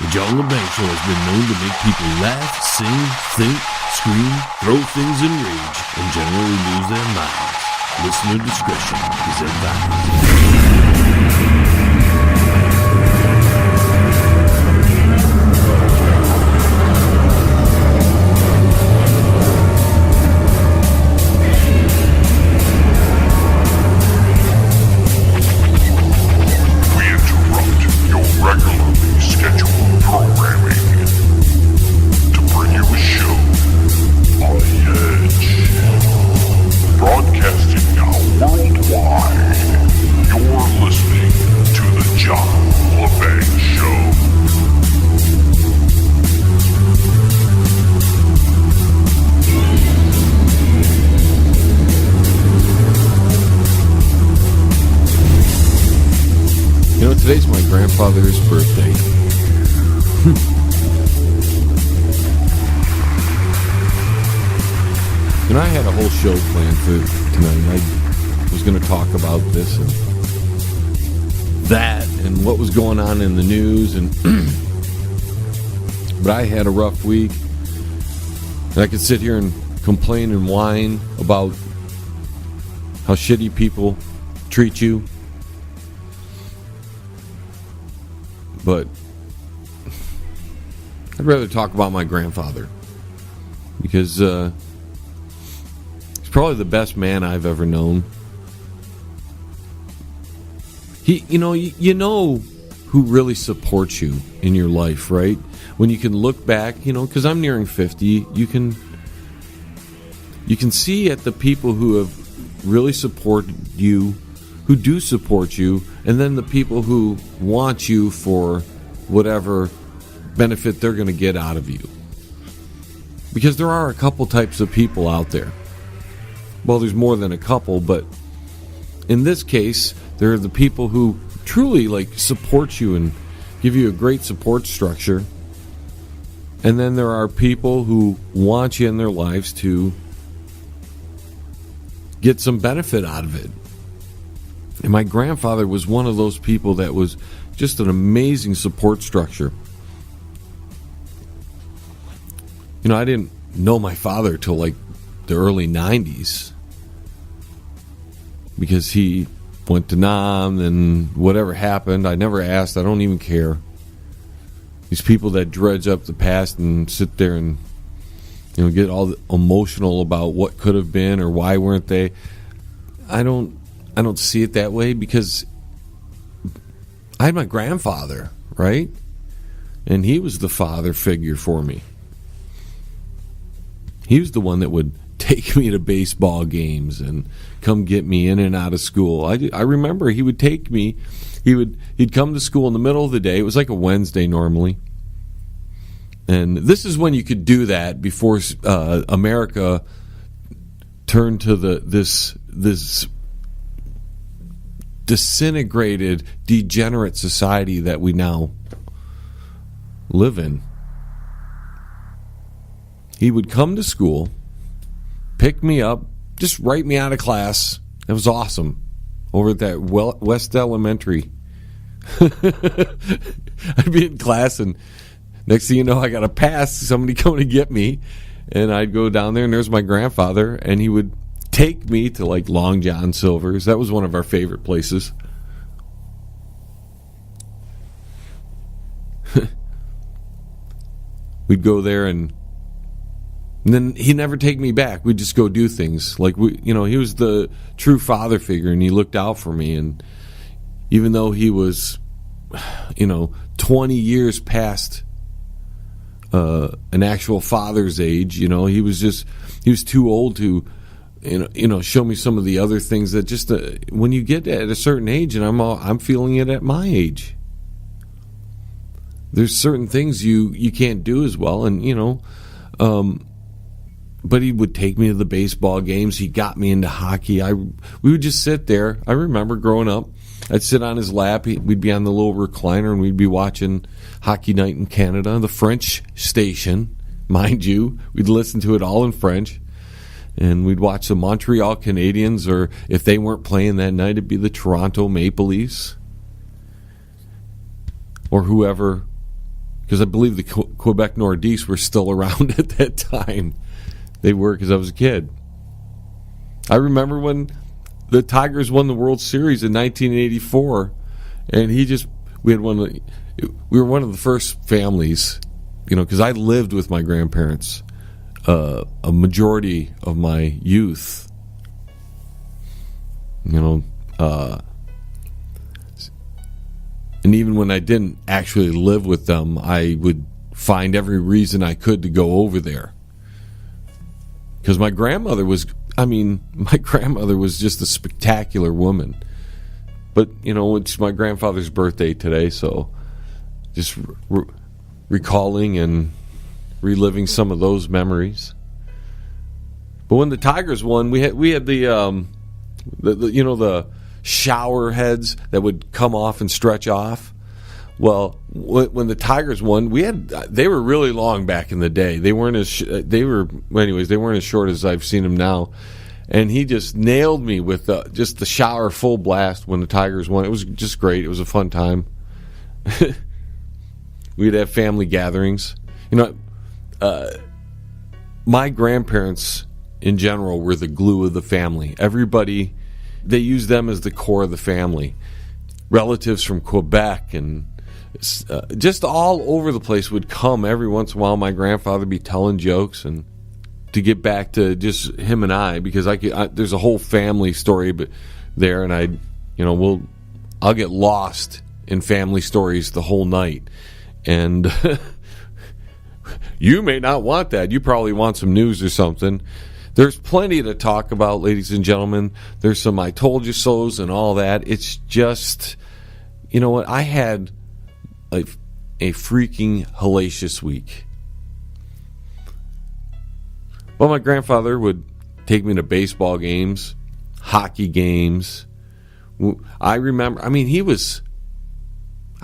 The John LeBanc Show has been known to make people laugh, sing, think, scream, throw things in rage, and generally lose their minds. Listener discretion is advised. Today's my grandfather's birthday. And I had a whole show planned for tonight. I was going to talk about this and that and what was going on in the news, and but I had a rough week. And I could sit here and complain and whine about how shitty people treat you. But I'd rather talk about my grandfather, because he's probably the best man I've ever known. You know who really supports you in your life, right? When you can look back, because I'm nearing 50, you can see at the people who have really supported you, who do support you, and then the people who want you for whatever benefit they're going to get out of you. Because there are a couple types of people out there. Well, there's more than a couple, but in this case, there are the people who truly support you and give you a great support structure. And then there are people who want you in their lives to get some benefit out of it. And my grandfather was one of those people that was just an amazing support structure. I didn't know my father till the early 90s, because he went to Nam, and whatever happened, I never asked. I don't even care. These people that dredge up the past and sit there and get all emotional about what could have been or why weren't they. I don't see it that way, because I had my grandfather, right? And he was the father figure for me. He was the one that would take me to baseball games and come get me in and out of school. I remember he would take me. He'd come to school in the middle of the day. It was like a Wednesday normally. And this is when you could do that before America turned to this disintegrated, degenerate society that we now live in. He would come to school, pick me up, just write me out of class. It was awesome. Over at that West Elementary. I'd be in class, and next thing you know, I got a pass, somebody coming to get me, and I'd go down there, and there's my grandfather, and he would take me to Long John Silver's. That was one of our favorite places. We'd go there, and then he'd never take me back. We'd just go do things. He was the true father figure, and he looked out for me. And even though he was, 20 years past an actual father's age, he was too old to, show me some of the other things that just when you get at a certain age, and I'm feeling it at my age. There's certain things you can't do as well, and but he would take me to the baseball games. He got me into hockey. We would just sit there. I remember growing up, I'd sit on his lap. We'd be on the little recliner, and we'd be watching Hockey Night in Canada, the French station, mind you. We'd listen to it all in French, and we'd watch the Montreal Canadiens, or if they weren't playing that night, it'd be the Toronto Maple Leafs, or whoever because I believe the Quebec Nordiques were still around at that time. They were, because I was a kid. I remember when the Tigers won the World Series in 1984, and we were one of the first families, because I lived with my grandparents a majority of my youth. And even when I didn't actually live with them, I would find every reason I could to go over there. Because my grandmother was just a spectacular woman. But, it's my grandfather's birthday today, so just recalling and reliving some of those memories. But when the Tigers won, we had the shower heads that would come off and stretch off. Well, when the Tigers won, they were really long back in the day. They weren't as short as I've seen them now. And he just nailed me with just the shower full blast when the Tigers won. It was just great. It was a fun time. We'd have family gatherings. My grandparents in general were the glue of the family. Everybody, they used them as the core of the family. Relatives from Quebec and just all over the place would come every once in a while. My grandfather would be telling jokes, and to get back to just him and I, because there's a whole family story there, and I'll get lost in family stories the whole night. And you may not want that. You probably want some news or something. There's plenty to talk about, ladies and gentlemen. There's some I told you so's and all that. It's just, what? I had a freaking hellacious week. Well, my grandfather would take me to baseball games, hockey games. I remember, I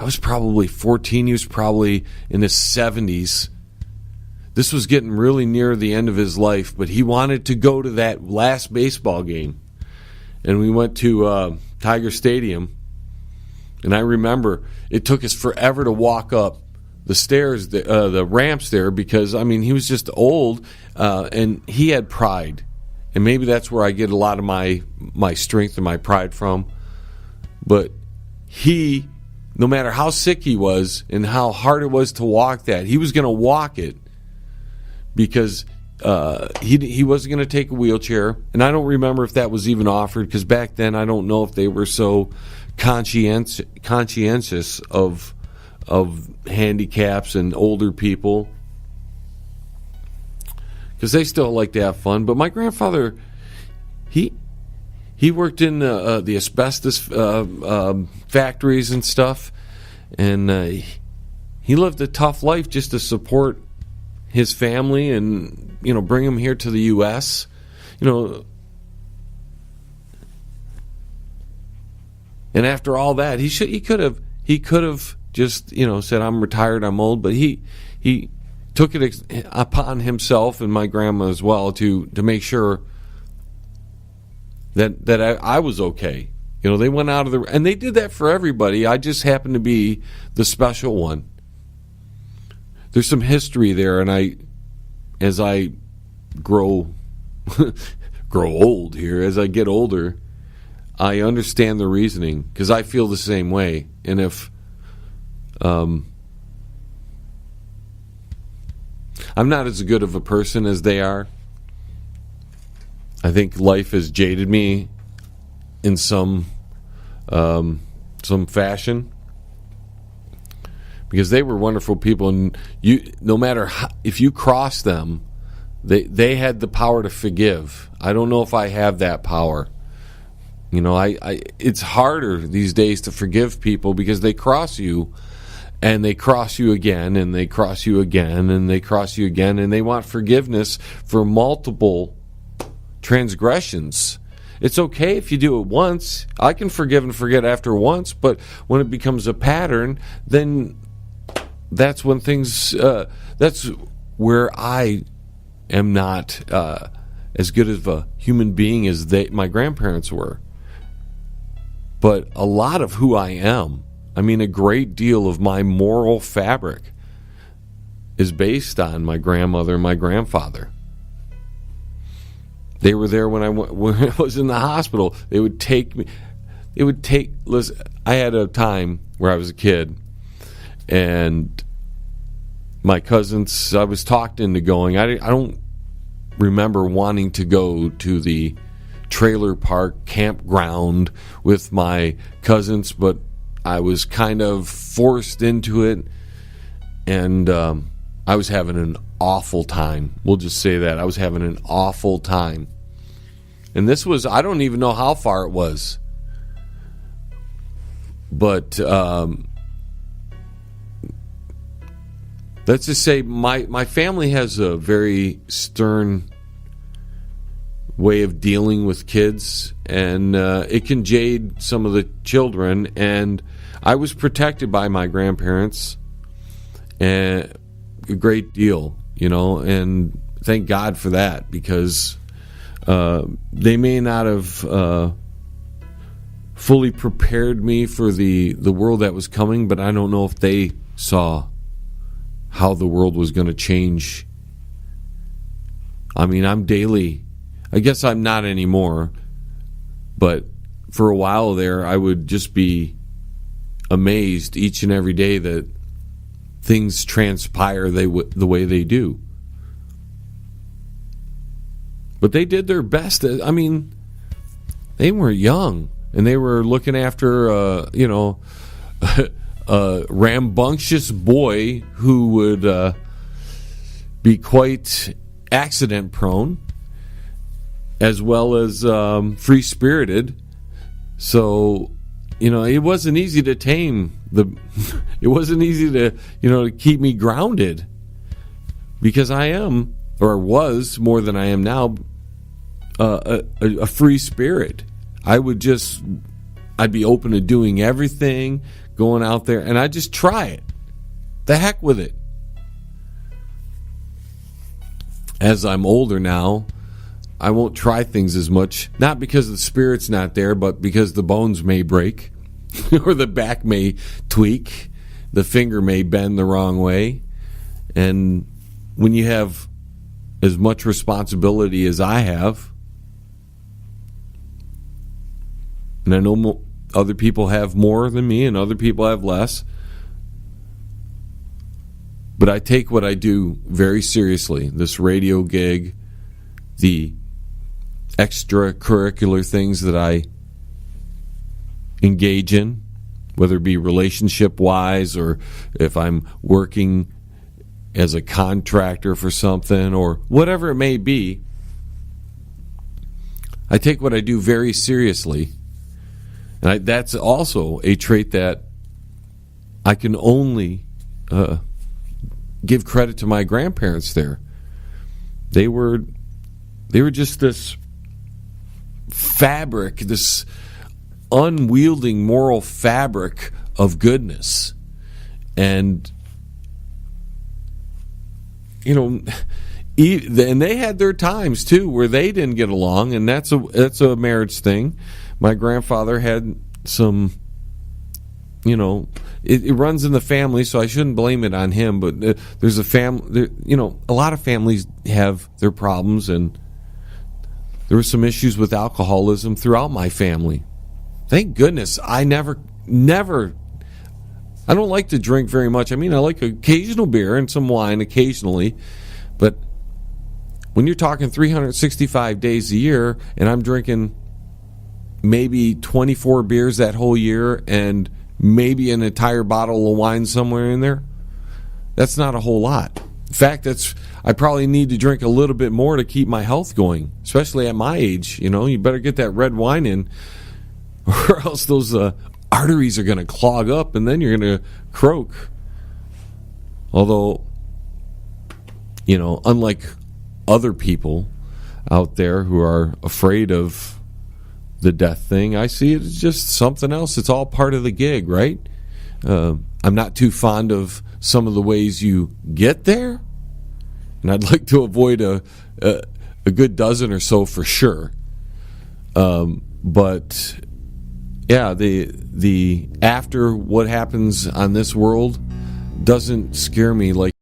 was probably 14. He was probably in his 70s. This was getting really near the end of his life, but he wanted to go to that last baseball game. And we went to Tiger Stadium. And I remember it took us forever to walk up the stairs, the ramps there, because, he was just old, and he had pride. And maybe that's where I get a lot of my strength and my pride from. But he, no matter how sick he was and how hard it was to walk that, he was going to walk it, because he wasn't going to take a wheelchair. And I don't remember if that was even offered, because back then I don't know if they were so conscientious of handicaps and older people, because they still like to have fun. But my grandfather, he worked in the asbestos factories and stuff, and he lived a tough life just to support his family and bring him here to the U.S. And after all that, he could have just said, I'm retired, I'm old, but he took it upon himself, and my grandma as well, to make sure that I was okay. They went out of and they did that for everybody. I just happened to be the special one. There's some history there, and as I grow old here, as I get older, I understand the reasoning, because I feel the same way. And if I'm not as good of a person as they are, I think life has jaded me in some fashion, because they were wonderful people, and no matter if you cross them, they had the power to forgive. I don't know if I have that power. It's harder these days to forgive people, because they cross you, and they cross you again, and they cross you again, and they cross you again, and they want forgiveness for multiple transgressions. It's okay if you do it once. I can forgive and forget after once, but when it becomes a pattern, then that's when things, that's where I am not as good of a human being as my grandparents were. But a lot of who I am, a great deal of my moral fabric, is based on my grandmother and my grandfather. They were there when I was in the hospital. They would take me. Listen, I had a time where I was a kid, and my cousins, I was talked into going. I don't remember wanting to go to the trailer park campground with my cousins, but I was kind of forced into it, and I was having an awful time. We'll just say that. I was having an awful time. And this was, I don't even know how far it was. But let's just say my family has a very stern way of dealing with kids, and it can jade some of the children. And I was protected by my grandparents a great deal, and thank God for that, because they may not have fully prepared me for the world that was coming, but I don't know if they saw how the world was going to change. I mean, I guess I'm not anymore, but for a while there, I would just be amazed each and every day that things transpire the way they do. But they did their best. I mean, they were young, and they were looking after, a rambunctious boy who would be quite accident prone, as well as free-spirited. So, it wasn't easy to tame it wasn't easy to keep me grounded, because I am, or was more than I am now, a free spirit. I'd be open to doing everything, going out there, and I'd just try it. The heck with it. As I'm older now, I won't try things as much, not because the spirit's not there, but because the bones may break, or the back may tweak, the finger may bend the wrong way. And when you have as much responsibility as I have, and I know other people have more than me and other people have less, but I take what I do very seriously. This radio gig, the extracurricular things that I engage in, whether it be relationship-wise, or if I'm working as a contractor for something, or whatever it may be, I take what I do very seriously. And that's also a trait that I can only give credit to my grandparents there. They were just this fabric, this unwielding moral fabric of goodness. And and they had their times too where they didn't get along, and that's a marriage thing. My grandfather had some, it runs in the family, so I shouldn't blame it on him, but there's a family, a lot of families have their problems, and there were some issues with alcoholism throughout my family. Thank goodness I never, I don't like to drink very much. I mean, I like occasional beer and some wine occasionally, but when you're talking 365 days a year, and I'm drinking maybe 24 beers that whole year and maybe an entire bottle of wine somewhere in there, that's not a whole lot. In fact, I probably need to drink a little bit more to keep my health going, especially at my age. You better get that red wine in, or else those arteries are going to clog up, and then you're going to croak. Although, unlike other people out there who are afraid of the death thing, I see it as just something else. It's all part of the gig, right? I'm not too fond of some of the ways you get there, and I'd like to avoid a good dozen or so for sure. But yeah, the after what happens on this world doesn't scare me like